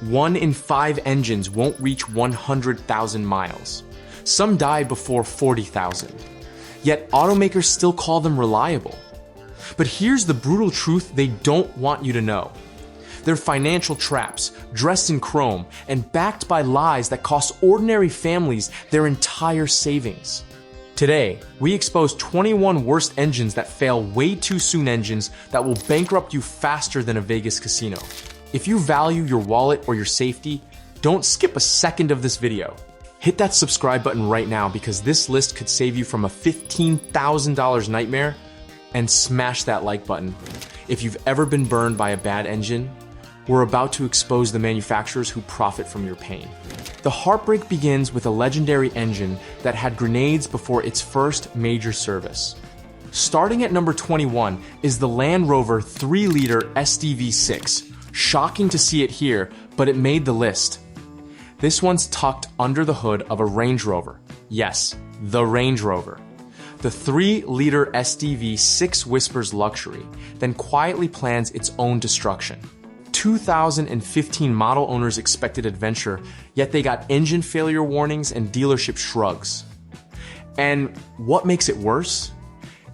1 in 5 engines won't reach 100,000 miles. Some die before 40,000. Yet automakers still call them reliable. But here's the brutal truth they don't want you to know. They're financial traps, dressed in chrome, and backed by lies that cost ordinary families their entire savings. Today, we expose 21 worst engines that fail way too soon, engines that will bankrupt you faster than a Vegas casino. If you value your wallet or your safety, don't skip a second of this video. Hit that subscribe button right now, because this list could save you from a $15,000 nightmare, and smash that like button. If you've ever been burned by a bad engine, we're about to expose the manufacturers who profit from your pain. The heartbreak begins with a legendary engine that had grenades before its first major service. Starting at number 21 is the Land Rover 3-liter SD-V6. Shocking to see it here, but it made the list. This one's tucked under the hood of a Range Rover. Yes, the Range Rover. The 3-liter SD-V6 whispers luxury, then quietly plans its own destruction. 2015 model owners expected adventure, yet they got engine failure warnings and dealership shrugs. And what makes it worse?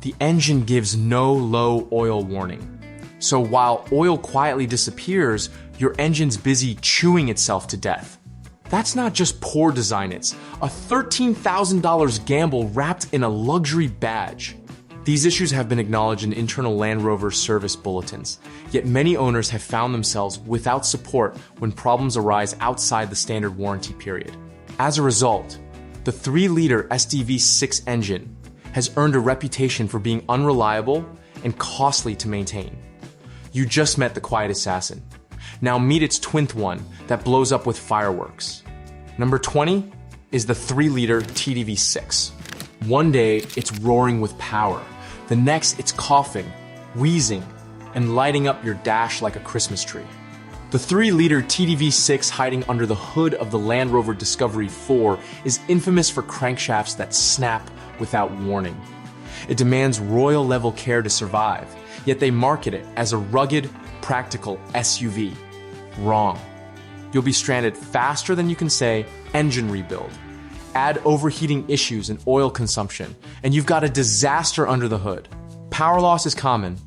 The engine gives no low oil warning. So while oil quietly disappears, your engine's busy chewing itself to death. That's not just poor design, it's a $13,000 gamble wrapped in a luxury badge. These issues have been acknowledged in internal Land Rover service bulletins, yet many owners have found themselves without support when problems arise outside the standard warranty period. As a result, the 3-liter SD-V6 engine has earned a reputation for being unreliable and costly to maintain. You just met the quiet assassin. Now meet its twinth one that blows up with fireworks. Number 20 is the 3-liter TDV6. One day, it's roaring with power. The next, it's coughing, wheezing, and lighting up your dash like a Christmas tree. The 3-liter TDV6 hiding under the hood of the Land Rover Discovery 4 is infamous for crankshafts that snap without warning. It demands royal-level care to survive, yet they market it as a rugged, practical SUV. Wrong. You'll be stranded faster than you can say, engine rebuild. Add overheating issues and oil consumption, and you've got a disaster under the hood. Power loss is common,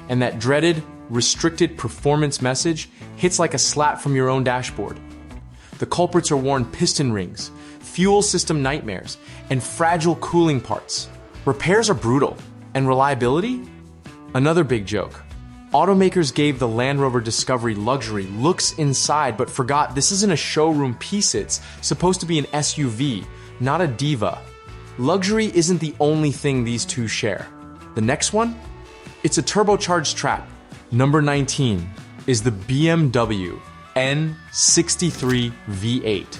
and that dreaded, restricted performance message hits like a slap from your own dashboard. The culprits are worn piston rings, fuel system nightmares, and fragile cooling parts. Repairs are brutal, and reliability? Another big joke. Automakers gave the Land Rover Discovery luxury looks inside, but forgot this isn't a showroom piece, it's supposed to be an SUV, not a diva. Luxury isn't the only thing these two share. The next one? It's a turbocharged trap. Number 19 is the BMW N43 V8.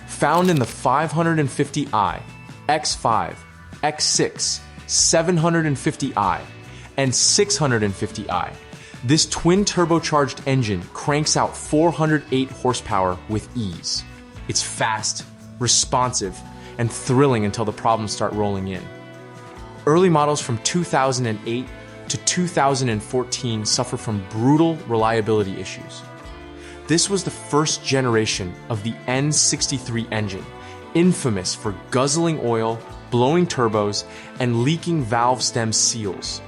Found in the 550i, X5, X6, 750i, and 650i. This twin turbocharged engine cranks out 408 horsepower with ease. It's fast, responsive, and thrilling until the problems start rolling in. Early models from 2008 to 2014 suffer from brutal reliability issues. This was the first generation of the N63 engine, infamous for guzzling oil, blowing turbos, and leaking valve stem seals.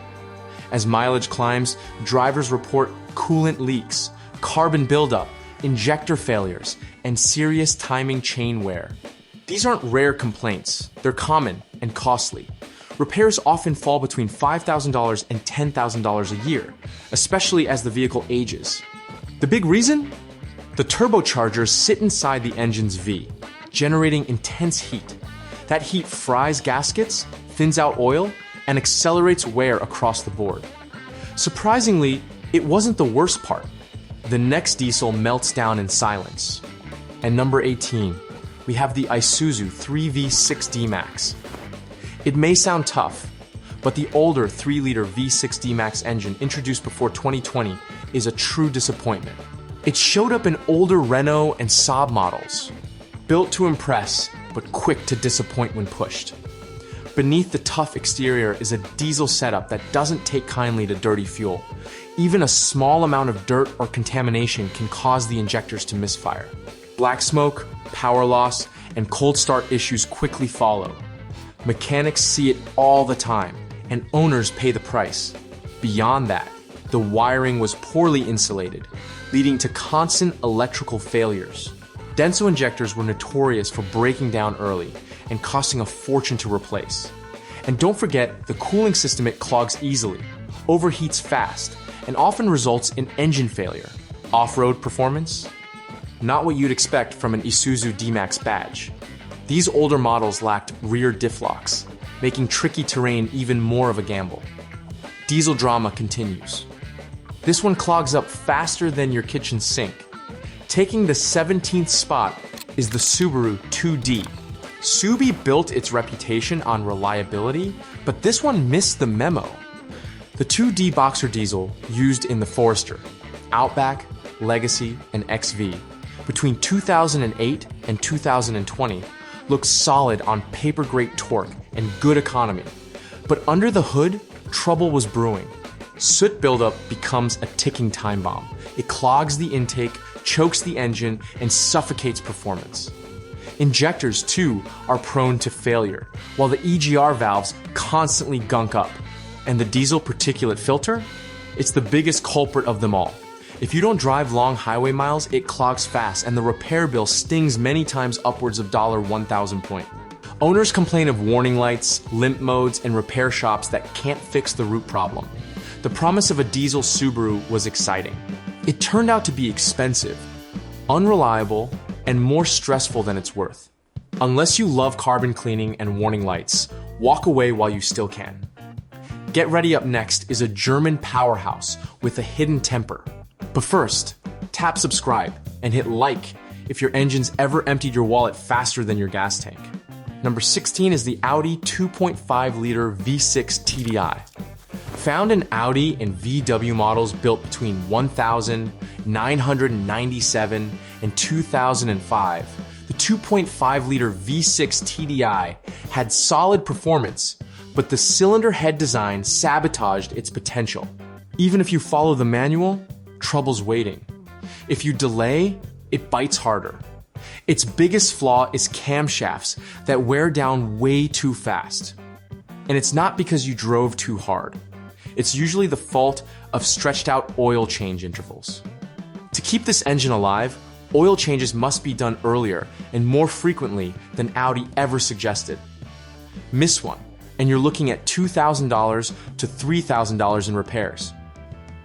As mileage climbs, drivers report coolant leaks, carbon buildup, injector failures, and serious timing chain wear. These aren't rare complaints, they're common and costly. Repairs often fall between $5,000 and $10,000 a year, especially as the vehicle ages. The big reason? The turbochargers sit inside the engine's V, generating intense heat. That heat fries gaskets, thins out oil, and accelerates wear across the board. Surprisingly, it wasn't the worst part. The next diesel melts down in silence. And number 18, we have the Isuzu 3V6 D-Max. It may sound tough, but the older 3-liter V6 D-Max engine introduced before 2020 is a true disappointment. It showed up in older Renault and Saab models, built to impress, but quick to disappoint when pushed. Beneath the tough exterior is a diesel setup that doesn't take kindly to dirty fuel. Even a small amount of dirt or contamination can cause the injectors to misfire. Black smoke, power loss, and cold start issues quickly follow. Mechanics see it all the time, and owners pay the price. Beyond that, the wiring was poorly insulated, leading to constant electrical failures. Denso injectors were notorious for breaking down early and costing a fortune to replace. And don't forget, the cooling system it clogs easily, overheats fast, and often results in engine failure. Off-road performance? Not what you'd expect from an Isuzu D-Max badge. These older models lacked rear diff locks, making tricky terrain even more of a gamble. Diesel drama continues. This one clogs up faster than your kitchen sink. Taking the 17th spot is the Subaru 2D. Subi built its reputation on reliability, but this one missed the memo. The 2D boxer diesel used in the Forester, Outback, Legacy, and XV between 2008 and 2020 looks solid on paper-grade torque and good economy. But under the hood, trouble was brewing. Soot buildup becomes a ticking time bomb. It clogs the intake, chokes the engine, and suffocates performance. Injectors, too, are prone to failure, while the EGR valves constantly gunk up. And the diesel particulate filter? It's the biggest culprit of them all. If you don't drive long highway miles, it clogs fast, and the repair bill stings many times upwards of $1,000 point. Owners complain of warning lights, limp modes, and repair shops that can't fix the root problem. The promise of a diesel Subaru was exciting. It turned out to be expensive, unreliable, and more stressful than it's worth. Unless you love carbon cleaning and warning lights, walk away while you still can. Get ready up next is a German powerhouse with a hidden temper. But first, tap subscribe and hit like if your engine's ever emptied your wallet faster than your gas tank. Number 16 is the Audi 2.5-liter V6 TDI. Found in Audi and VW models built between 1997 and 2005, the 2.5-liter V6 TDI had solid performance, but the cylinder head design sabotaged its potential. Even if you follow the manual, trouble's waiting. If you delay, it bites harder. Its biggest flaw is camshafts that wear down way too fast. And it's not because you drove too hard. It's usually the fault of stretched out oil change intervals. To keep this engine alive, oil changes must be done earlier and more frequently than Audi ever suggested. Miss one, and you're looking at $2,000 to $3,000 in repairs.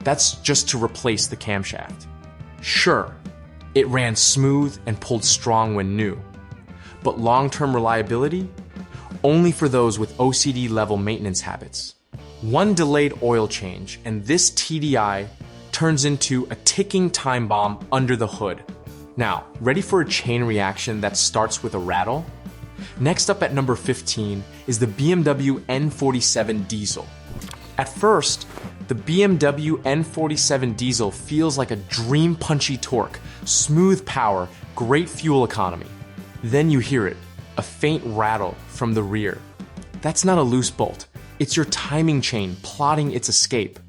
That's just to replace the camshaft. Sure, it ran smooth and pulled strong when new, but long-term reliability? Only for those with OCD-level maintenance habits. One delayed oil change, and this TDI turns into a ticking time bomb under the hood. Now, ready for a chain reaction that starts with a rattle? Next up at number 15 is the BMW N47 Diesel. At first, the BMW N47 Diesel feels like a dream-punchy torque, smooth power, great fuel economy. Then you hear it, a faint rattle from the rear. That's not a loose bolt. It's your timing chain plotting its escape.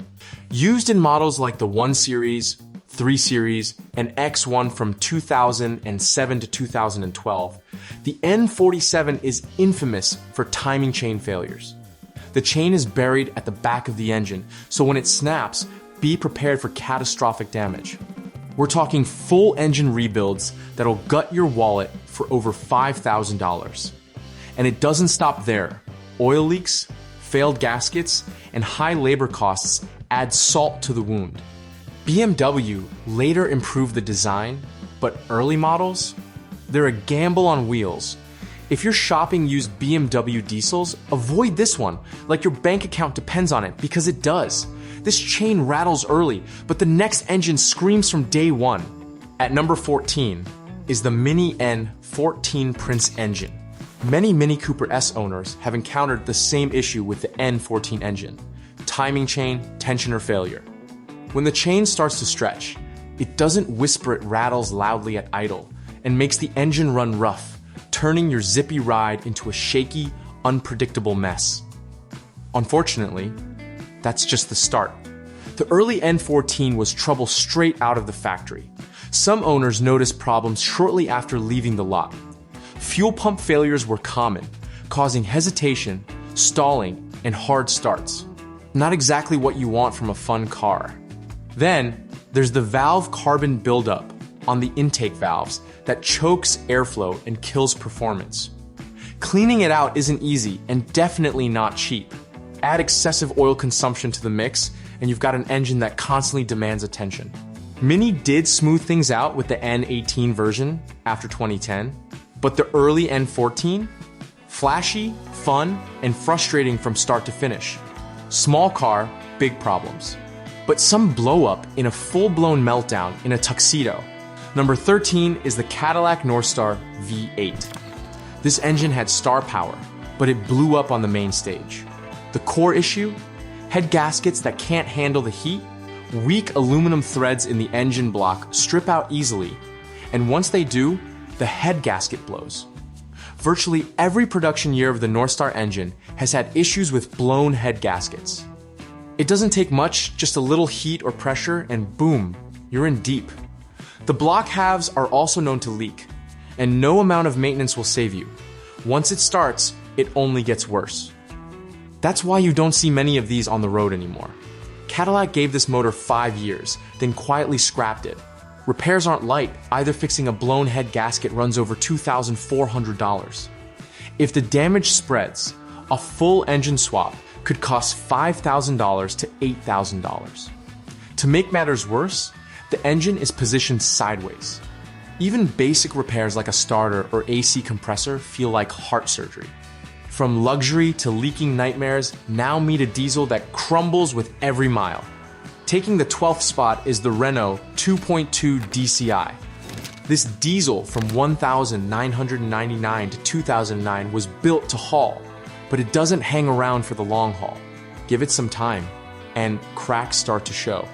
Used in models like the 1 Series, 3 Series, and X1 from 2007 to 2012, the N47 is infamous for timing chain failures. The chain is buried at the back of the engine, so when it snaps, be prepared for catastrophic damage. We're talking full engine rebuilds that'll gut your wallet for over $5,000. And it doesn't stop there. Oil leaks, failed gaskets, and high labor costs add salt to the wound. BMW later improved the design, but early models? They're a gamble on wheels. If you're shopping used BMW diesels, avoid this one, like your bank account depends on it, because it does. This chain rattles early, but the next engine screams from day one. At number 14 is the Mini N14 Prince engine. Many Mini Cooper S owners have encountered the same issue with the N14 engine: timing chain, tensioner failure. When the chain starts to stretch, it doesn't whisper, it rattles loudly at idle and makes the engine run rough, turning your zippy ride into a shaky, unpredictable mess. Unfortunately, that's just the start. The early N14 was trouble straight out of the factory. Some owners noticed problems shortly after leaving the lot. Fuel pump failures were common, causing hesitation, stalling, and hard starts. Not exactly what you want from a fun car. Then, there's the valve carbon buildup on the intake valves that chokes airflow and kills performance. Cleaning it out isn't easy and definitely not cheap. Add excessive oil consumption to the mix, and you've got an engine that constantly demands attention. Mini did smooth things out with the N18 version after 2010, but the early N14? Flashy, fun, and frustrating from start to finish. Small car, big problems. But some blow up in a full-blown meltdown in a tuxedo. Number 13 is the Cadillac Northstar V8. This engine had star power, but it blew up on the main stage. The core issue? Head gaskets that can't handle the heat, weak aluminum threads in the engine block strip out easily, and once they do, the head gasket blows. Virtually every production year of the Northstar engine has had issues with blown head gaskets. It doesn't take much, just a little heat or pressure, and boom, you're in deep. The block halves are also known to leak, and no amount of maintenance will save you. Once it starts, it only gets worse. That's why you don't see many of these on the road anymore. Cadillac gave this motor 5 years, then quietly scrapped it. Repairs aren't light, either fixing a blown head gasket runs over $2,400. If the damage spreads, a full engine swap could cost $5,000 to $8,000. To make matters worse, the engine is positioned sideways. Even basic repairs like a starter or AC compressor feel like heart surgery. From luxury to leaking nightmares, now meet a diesel that crumbles with every mile. Taking the 12th spot is the Renault 2.2 DCI. This diesel from 1999 to 2009 was built to haul, but it doesn't hang around for the long haul. Give it some time, and cracks start to show.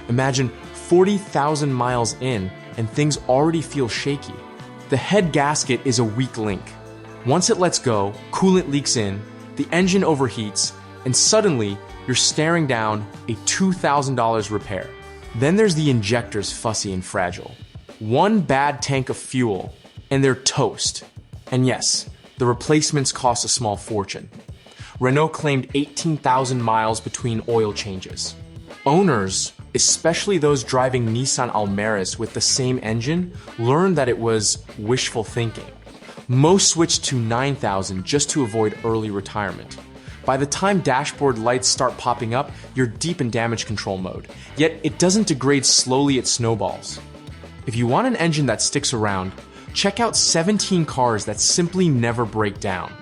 Imagine 40,000 miles in, and things already feel shaky. The head gasket is a weak link. Once it lets go, coolant leaks in, the engine overheats, and suddenly you're staring down a $2,000 repair. Then there's the injectors, fussy and fragile. One bad tank of fuel, and they're toast. And yes, the replacements cost a small fortune. Renault claimed 18,000 miles between oil changes. Owners, especially those driving Nissan Almeras with the same engine, learned that it was wishful thinking. Most switched to 9,000 just to avoid early retirement. By the time dashboard lights start popping up, you're deep in damage control mode, yet it doesn't degrade slowly, it snowballs. If you want an engine that sticks around, check out 17 cars that simply never break down.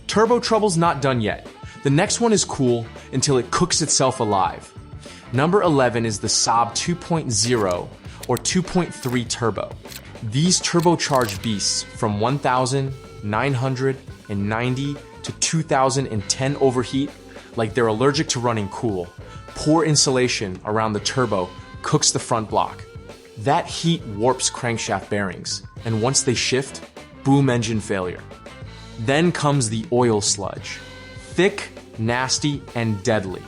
Turbo trouble's not done yet. The next one is cool until it cooks itself alive. Number 11 is the Saab 2.0 or 2.3 turbo. These turbocharged beasts from 1,990 to 2,010 overheat like they're allergic to running cool. Poor insulation around the turbo cooks the front block. That heat warps crankshaft bearings, and once they shift, boom, engine failure. Then comes the oil sludge. Thick, nasty, and deadly.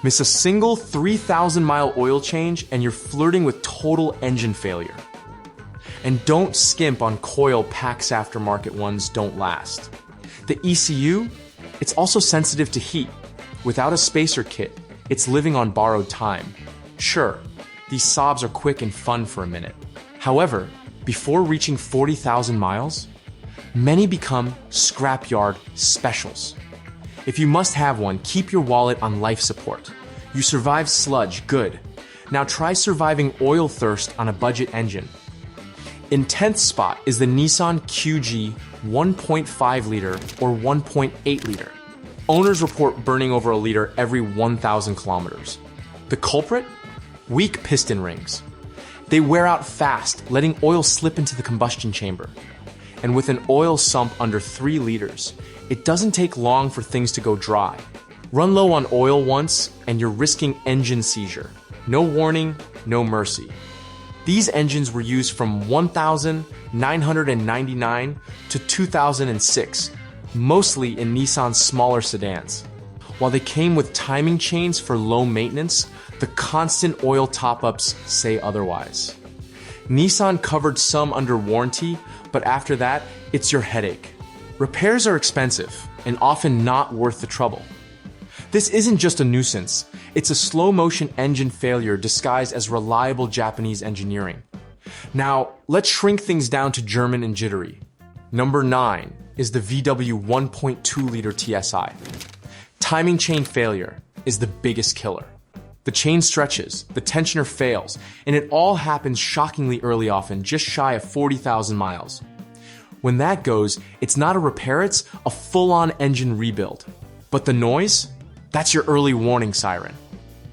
Miss a single 3,000-mile oil change and you're flirting with total engine failure. And don't skimp on coil Pax aftermarket ones don't last. The ECU, it's also sensitive to heat. Without a spacer kit, it's living on borrowed time. Sure, these Saabs are quick and fun for a minute. However, before reaching 40,000 miles, many become scrapyard specials. If you must have one, keep your wallet on life support. You survived sludge, good. Now try surviving oil thirst on a budget engine. In 10th spot is the Nissan QG 1.5 liter or 1.8 liter. Owners report burning over a liter every 1,000 kilometers. The culprit? Weak piston rings. They wear out fast, letting oil slip into the combustion chamber. And with an oil sump under 3 liters, it doesn't take long for things to go dry. Run low on oil once, and you're risking engine seizure. No warning, no mercy. These engines were used from 1999 to 2006, mostly in Nissan's smaller sedans. While they came with timing chains for low maintenance, the constant oil top-ups say otherwise. Nissan covered some under warranty, but after that, it's your headache. Repairs are expensive and often not worth the trouble. This isn't just a nuisance, it's a slow-motion engine failure disguised as reliable Japanese engineering. Now, let's shrink things down to German and jittery. Number 9 is the VW 1.2-liter TSI. Timing chain failure is the biggest killer. The chain stretches, the tensioner fails, and it all happens shockingly early, often just shy of 40,000 miles. When that goes, it's not a repair, it's a full-on engine rebuild. But the noise? That's your early warning siren.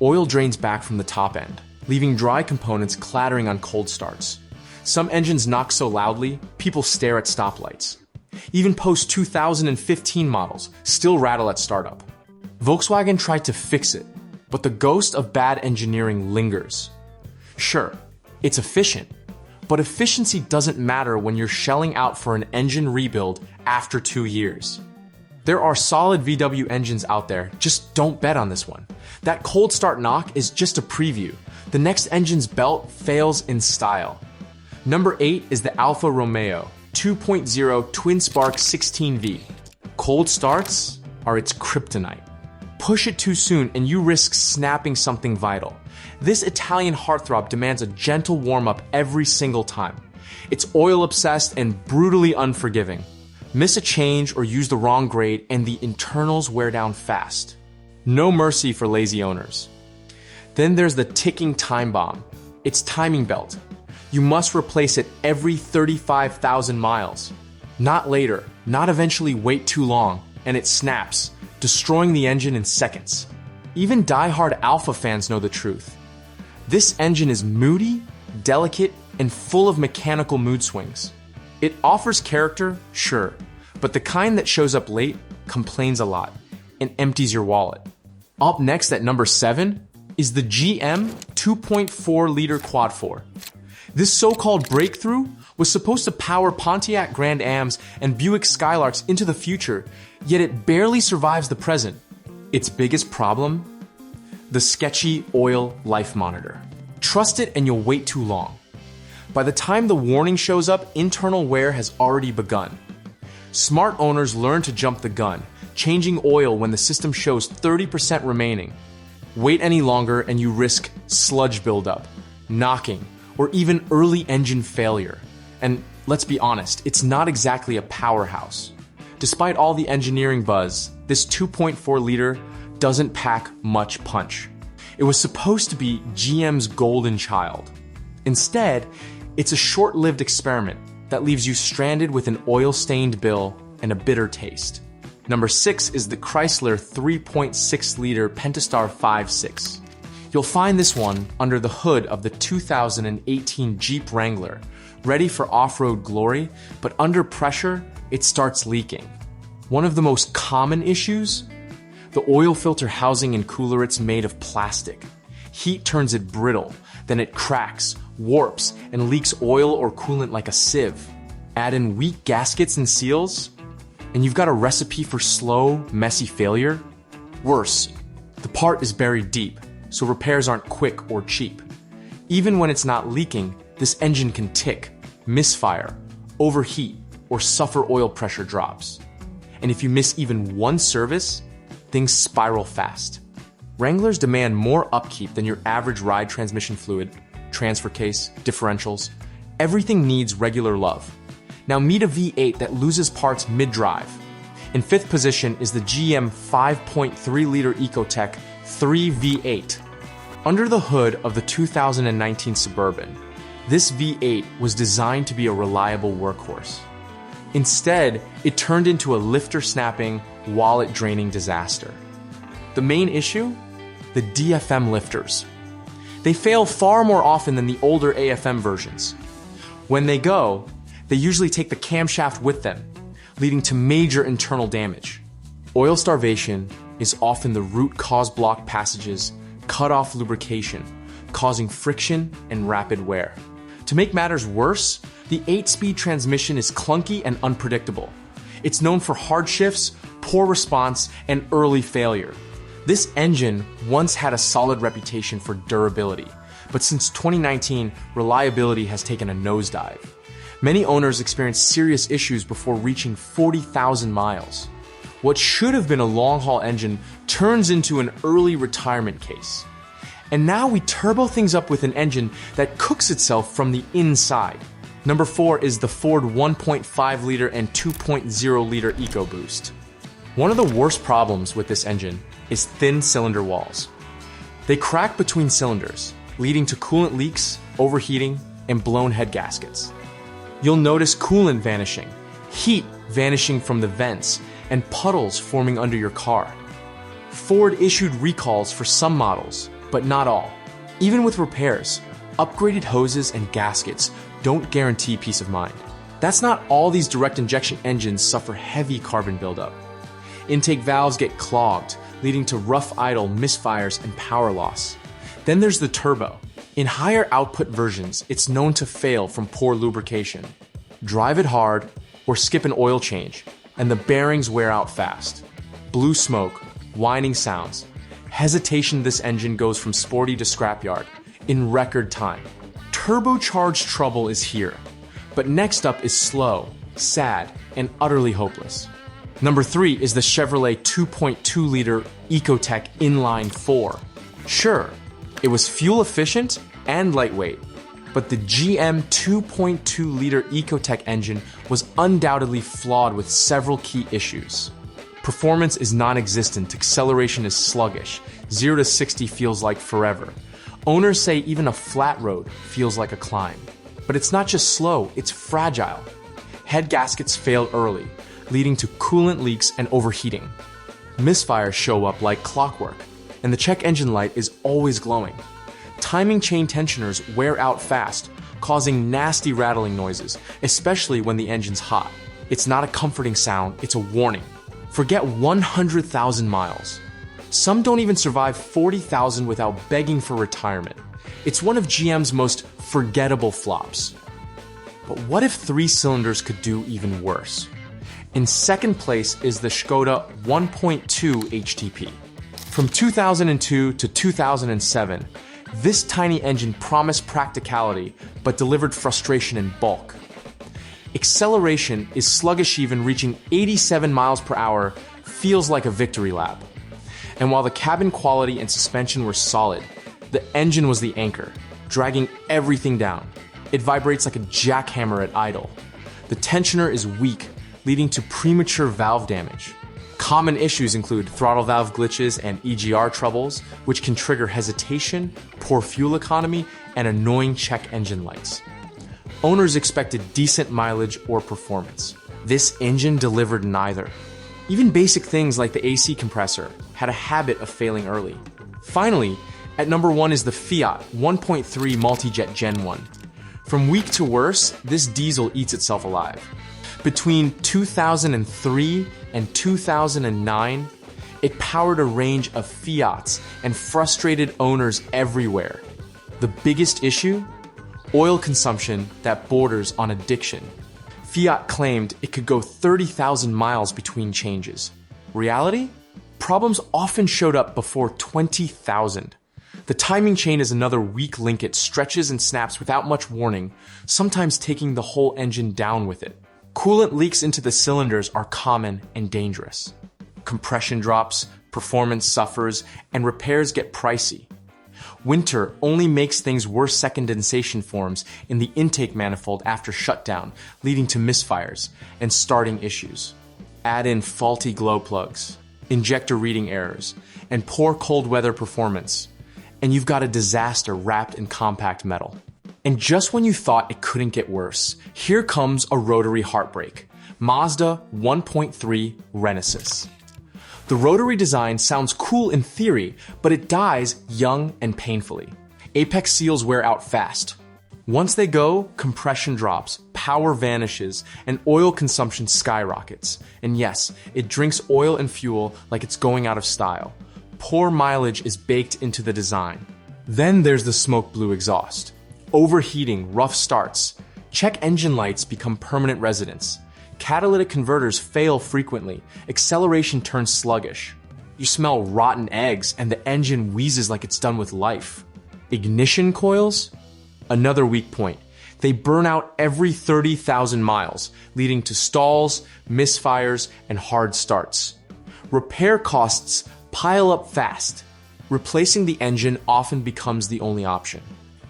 Oil drains back from the top end, leaving dry components clattering on cold starts. Some engines knock so loudly, people stare at stoplights. Even post-2015 models still rattle at startup. Volkswagen tried to fix it, but the ghost of bad engineering lingers. Sure, it's efficient, but efficiency doesn't matter when you're shelling out for an engine rebuild after 2 years. There are solid VW engines out there, just don't bet on this one. That cold start knock is just a preview. The next engine's belt fails in style. Number 8 is the Alfa Romeo 2.0 twin-spark 16V. Cold starts are its kryptonite. Push it too soon and you risk snapping something vital. This Italian heartthrob demands a gentle warm-up every single time. It's oil-obsessed and brutally unforgiving. Miss a change or use the wrong grade and the internals wear down fast. No mercy for lazy owners. Then there's the ticking time bomb. It's timing belt. You must replace it every 35,000 miles. Not later, not eventually wait too long, and it snaps, destroying the engine in seconds. Even die-hard Alfa fans know the truth. This engine is moody, delicate, and full of mechanical mood swings. It offers character, sure, but the kind that shows up late, complains a lot, and empties your wallet. Up next at number 7 is the GM 2.4-liter Quad 4. This so-called breakthrough was supposed to power Pontiac Grand Ams and Buick Skylarks into the future, yet it barely survives the present. Its biggest problem? The sketchy oil life monitor. Trust it and you'll wait too long. By the time the warning shows up, internal wear has already begun. Smart owners learn to jump the gun, changing oil when the system shows 30% remaining. Wait any longer and you risk sludge buildup, knocking, or even early engine failure. And let's be honest, it's not exactly a powerhouse. Despite all the engineering buzz, this 2.4-liter doesn't pack much punch. It was supposed to be GM's golden child. Instead, it's a short-lived experiment that leaves you stranded with an oil-stained bill and a bitter taste. Number 6 is the Chrysler 3.6-liter Pentastar 5.6. You'll find this one under the hood of the 2018 Jeep Wrangler, ready for off-road glory, but under pressure, it starts leaking. One of the most common issues? The oil filter housing and cooler, it's made of plastic. Heat turns it brittle, then it cracks, warps, and leaks oil or coolant like a sieve. Add in weak gaskets and seals, and you've got a recipe for slow, messy failure. Worse, the part is buried deep, so repairs aren't quick or cheap. Even when it's not leaking, this engine can tick, misfire, overheat, or suffer oil pressure drops. And if you miss even one service, things spiral fast. Wranglers demand more upkeep than your average ride transmission fluid, transfer case, differentials. Everything needs regular love. Now meet a V8 that loses parts mid-drive. In 5th position is the GM 5.3-liter EcoTech 3 V8. Under the hood of the 2019 Suburban, this V8 was designed to be a reliable workhorse. Instead, it turned into a lifter-snapping, wallet-draining disaster. The main issue? The DFM lifters. They fail far more often than the older AFM versions. When they go, they usually take the camshaft with them, leading to major internal damage. Oil starvation is often the root cause block passages, cut off lubrication, causing friction and rapid wear. To make matters worse, the 8-speed transmission is clunky and unpredictable. It's known for hard shifts, poor response, and early failure. This engine once had a solid reputation for durability, but since 2019, reliability has taken a nosedive. Many owners experience serious issues before reaching 40,000 miles. What should have been a long-haul engine turns into an early retirement case. And now we turbo things up with an engine that cooks itself from the inside. Number 4 is the Ford 1.5-liter and 2.0-liter EcoBoost. One of the worst problems with this engine is thin cylinder walls. They crack between cylinders, leading to coolant leaks, overheating, and blown head gaskets. You'll notice coolant vanishing, heat vanishing from the vents, and puddles forming under your car. Ford issued recalls for some models, but not all. Even with repairs, upgraded hoses and gaskets don't guarantee peace of mind. That's not all. These direct injection engines suffer heavy carbon buildup. Intake valves get clogged, leading to rough idle, misfires, and power loss. Then there's the turbo. In higher output versions, it's known to fail from poor lubrication. Drive it hard or skip an oil change, and the bearings wear out fast. Blue smoke, whining sounds. Hesitation. This engine goes from sporty to scrapyard in record time. Turbocharged trouble is here. But next up is slow, sad, and utterly hopeless. Number 3 is the Chevrolet 2.2-liter EcoTech Inline 4. Sure, it was fuel efficient and lightweight, but the GM 2.2-liter EcoTech engine was undoubtedly flawed with several key issues. Performance is non-existent, acceleration is sluggish, 0 to 60 feels like forever. Owners say even a flat road feels like a climb. But it's not just slow, it's fragile. Head gaskets fail early, leading to coolant leaks and overheating. Misfires show up like clockwork, and the check engine light is always glowing. Timing chain tensioners wear out fast, causing nasty rattling noises, especially when the engine's hot. It's not a comforting sound, it's a warning. Forget 100,000 miles. Some don't even survive 40,000 without begging for retirement. It's one of GM's most forgettable flops. But what if 3 cylinders could do even worse? In second place is the Škoda 1.2 HTP. From 2002 to 2007, this tiny engine promised practicality but delivered frustration in bulk. Acceleration is sluggish, even reaching 87 miles per hour feels like a victory lap. And while the cabin quality and suspension were solid, the engine was the anchor, dragging everything down. It vibrates like a jackhammer at idle. The tensioner is weak, leading to premature valve damage. Common issues include throttle valve glitches and EGR troubles, which can trigger hesitation, poor fuel economy, and annoying check engine lights. Owners expected decent mileage or performance. This engine delivered neither. Even basic things like the AC compressor had a habit of failing early. Finally, at number 1 is the Fiat 1.3 Multijet Gen 1. From weak to worse, this diesel eats itself alive. Between 2003 and 2009, it powered a range of Fiats and frustrated owners everywhere. The biggest issue? Oil consumption that borders on addiction. Fiat claimed it could go 30,000 miles between changes. Reality? Problems often showed up before 20,000. The timing chain is another weak link. It stretches and snaps without much warning, sometimes taking the whole engine down with it. Coolant leaks into the cylinders are common and dangerous. Compression drops, performance suffers, and repairs get pricey. Winter only makes things worse. Second condensation forms in the intake manifold after shutdown, leading to misfires and starting issues. Add in faulty glow plugs, injector reading errors, and poor cold weather performance, and you've got a disaster wrapped in compact metal. And just when you thought it couldn't get worse, here comes a rotary heartbreak. Mazda 1.3 Renis. The rotary design sounds cool in theory, but it dies young and painfully. Apex seals wear out fast. Once they go, compression drops, power vanishes, and oil consumption skyrockets. And yes, it drinks oil and fuel like it's going out of style. Poor mileage is baked into the design. Then there's the smoke blue exhaust. Overheating, rough starts. Check engine lights become permanent residents. Catalytic converters fail frequently, acceleration turns sluggish. You smell rotten eggs and the engine wheezes like it's done with life. Ignition coils? Another weak point. They burn out every 30,000 miles, leading to stalls, misfires, and hard starts. Repair costs pile up fast. Replacing the engine often becomes the only option.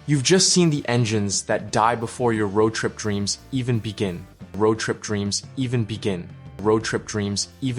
You've just seen the engines that die before your road trip dreams even begin. Road trip dreams even begin. Road trip dreams even